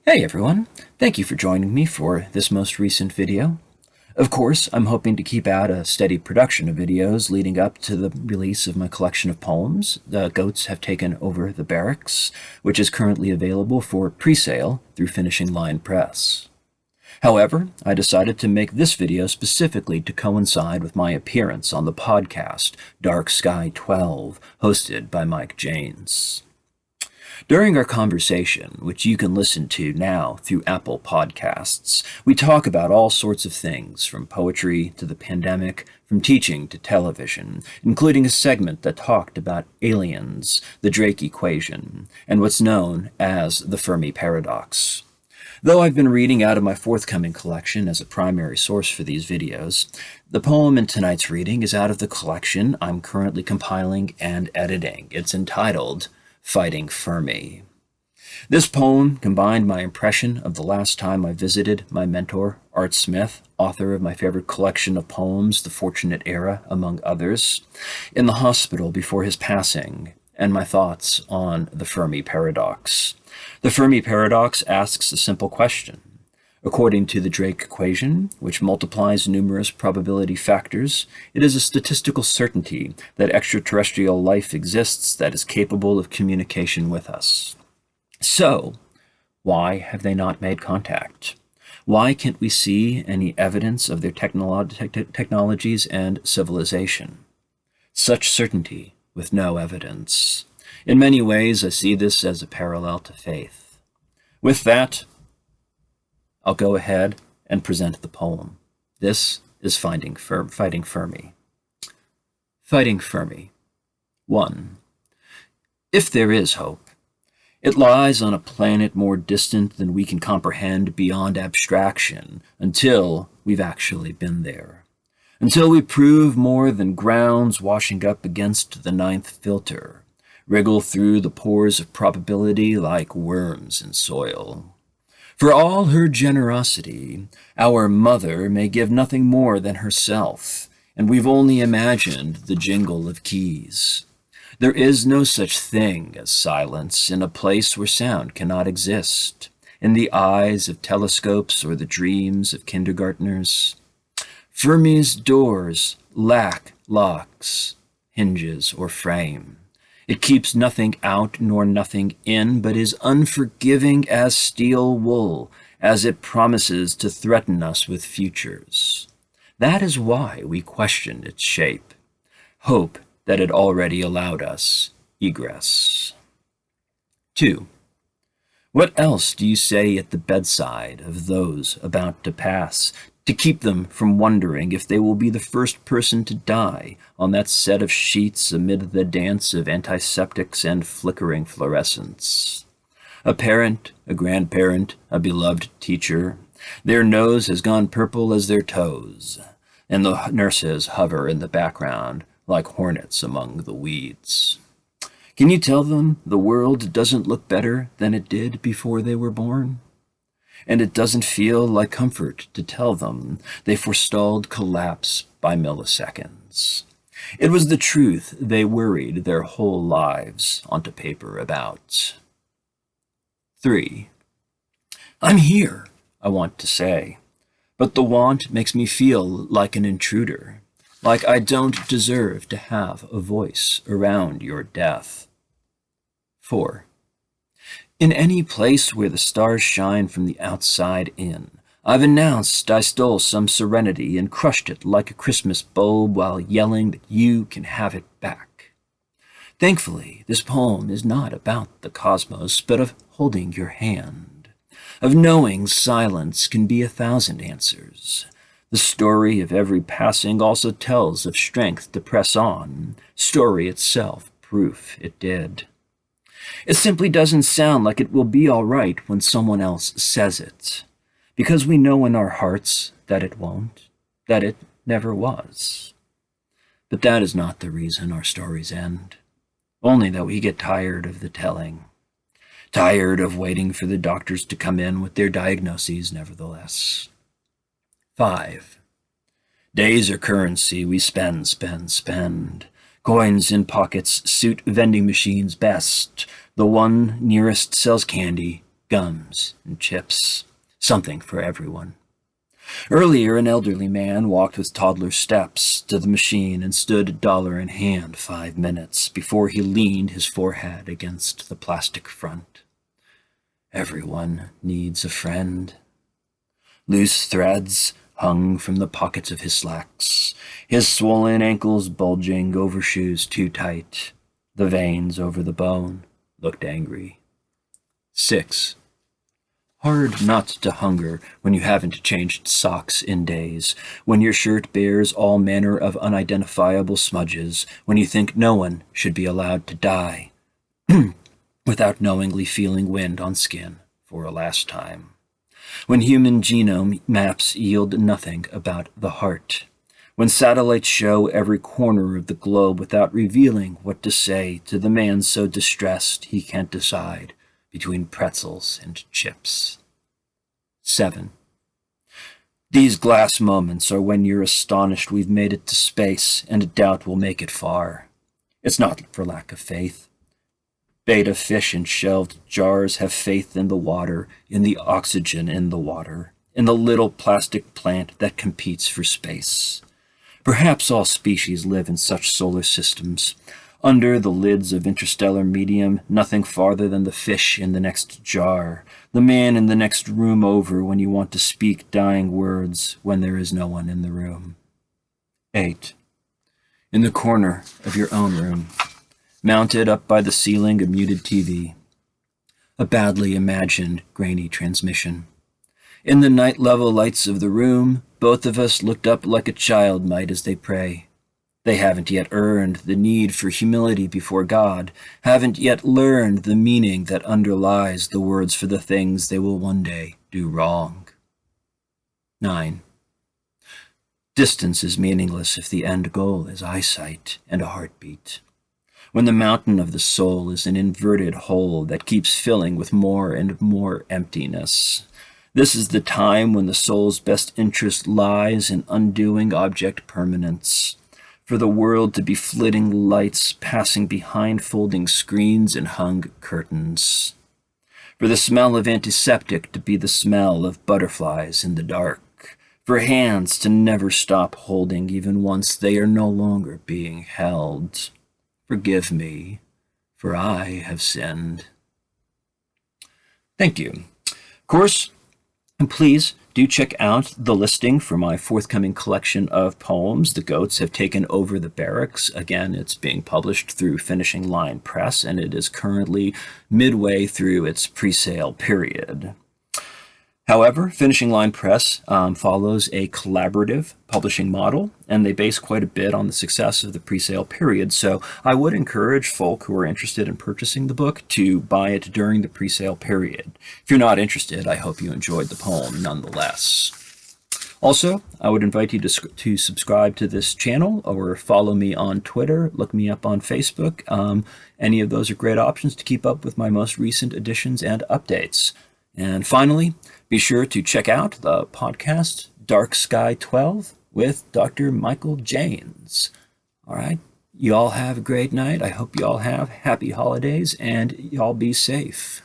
Hey everyone, thank you for joining me for this most recent video. Of course, I'm hoping to keep out a steady production of videos leading up to the release of my collection of poems, The Goats Have Taken Over the Barracks, which is currently available for pre-sale through Finishing Line Press. However, I decided to make this video specifically to coincide with my appearance on the podcast Dark Sky 12, hosted by Mike Jaynes. During our conversation, which you can listen to now through Apple Podcasts, we talk about all sorts of things, from poetry to the pandemic, from teaching to television, including a segment that talked about aliens, the Drake equation, and what's known as the Fermi paradox. Though I've been reading out of my forthcoming collection as a primary source for these videos, the poem in tonight's reading is out of the collection I'm currently compiling and editing. It's entitled Fighting Fermi. This poem combined my impression of the last time I visited my mentor, Art Smith, author of my favorite collection of poems, The Fortunate Era, among others, in the hospital before his passing, and my thoughts on the Fermi paradox. The Fermi paradox asks a simple question. According to the Drake equation, which multiplies numerous probability factors, it is a statistical certainty that extraterrestrial life exists that is capable of communication with us. So, why have they not made contact? Why can't we see any evidence of their technologies and civilization? Such certainty with no evidence. In many ways, I see this as a parallel to faith. With that, I'll go ahead and present the poem. This is Fighting Fermi. Fighting Fermi. 1. If there is hope, it lies on a planet more distant than we can comprehend beyond abstraction until we've actually been there. Until we prove more than grounds washing up against the ninth filter, wriggle through the pores of probability like worms in soil. For all her generosity, our mother may give nothing more than herself, and we've only imagined the jingle of keys. There is no such thing as silence in a place where sound cannot exist, in the eyes of telescopes or the dreams of kindergartners. Fermi's doors lack locks, hinges, or frame. It keeps nothing out nor nothing in, but is unforgiving as steel wool, as it promises to threaten us with futures. That is why we question its shape, hope that it already allowed us egress. 2. What else do you say at the bedside of those about to pass, to keep them from wondering if they will be the first person to die on that set of sheets amid the dance of antiseptics and flickering fluorescence? A parent, a grandparent, a beloved teacher, their nose has gone purple as their toes, and the nurses hover in the background like hornets among the weeds. Can you tell them the world doesn't look better than it did before they were born? And it doesn't feel like comfort to tell them they forestalled collapse by milliseconds. It was the truth they worried their whole lives onto paper about. 3. I'm here, I want to say, but the want makes me feel like an intruder, like I don't deserve to have a voice around your death. 4. In any place where the stars shine from the outside in, I've announced I stole some serenity and crushed it like a Christmas bulb while yelling that you can have it back. Thankfully, this poem is not about the cosmos, but of holding your hand, of knowing silence can be 1,000 answers. The story of every passing also tells of strength to press on, story itself, proof it did. It simply doesn't sound like it will be all right when someone else says it, because we know in our hearts that it won't, that it never was. But that is not the reason our stories end, only that we get tired of the telling, tired of waiting for the doctors to come in with their diagnoses nevertheless. 5. Days are currency we spend. Coins in pockets suit vending machines best. The one nearest sells candy, gums and chips, something for everyone. Earlier, an elderly man walked with toddler steps to the machine and stood dollar in hand 5 minutes before he leaned his forehead against the plastic front. Everyone needs a friend. Loose threads hung from the pockets of his slacks, his swollen ankles bulging over shoes too tight. The veins over the bone looked angry. 6. Hard not to hunger when you haven't changed socks in days, when your shirt bears all manner of unidentifiable smudges, when you think no one should be allowed to die without knowingly feeling wind on skin for a last time. When human genome maps yield nothing about the heart. When satellites show every corner of the globe without revealing what to say to the man so distressed he can't decide between pretzels and chips. 7. These glass moments are when you're astonished we've made it to space and doubt we'll make it far. It's not for lack of faith. Beta fish in shelved jars have faith in the water, in the oxygen in the water, in the little plastic plant that competes for space. Perhaps all species live in such solar systems. Under the lids of interstellar medium, nothing farther than the fish in the next jar, the man in the next room over when you want to speak dying words when there is no one in the room. 8. In the corner of your own room, mounted up by the ceiling a muted TV, a badly imagined grainy transmission. In the night-level lights of the room, both of us looked up like a child might as they pray. They haven't yet earned the need for humility before God, haven't yet learned the meaning that underlies the words for the things they will one day do wrong. 9. Distance is meaningless if the end goal is eyesight and a heartbeat. When the mountain of the soul is an inverted hole that keeps filling with more and more emptiness. This is the time when the soul's best interest lies in undoing object permanence, for the world to be flitting lights passing behind folding screens and hung curtains, for the smell of antiseptic to be the smell of butterflies in the dark, for hands to never stop holding even once they are no longer being held. Forgive me, for I have sinned. Thank you. Of course, and please do check out the listing for my forthcoming collection of poems, The Goats Have Taken Over the Barracks. Again, it's being published through Finishing Line Press, and it is currently midway through its pre-sale period. However, Finishing Line Press follows a collaborative publishing model, and they base quite a bit on the success of the pre-sale period. So I would encourage folk who are interested in purchasing the book to buy it during the pre-sale period. If you're not interested, I hope you enjoyed the poem nonetheless. Also, I would invite you to subscribe to this channel or follow me on Twitter, look me up on Facebook. Any of those are great options to keep up with my most recent editions and updates. And finally, be sure to check out the podcast Dark Sky 12 with Dr. Michael Jaynes. All right, you all have a great night. I hope you all have happy holidays and y'all be safe.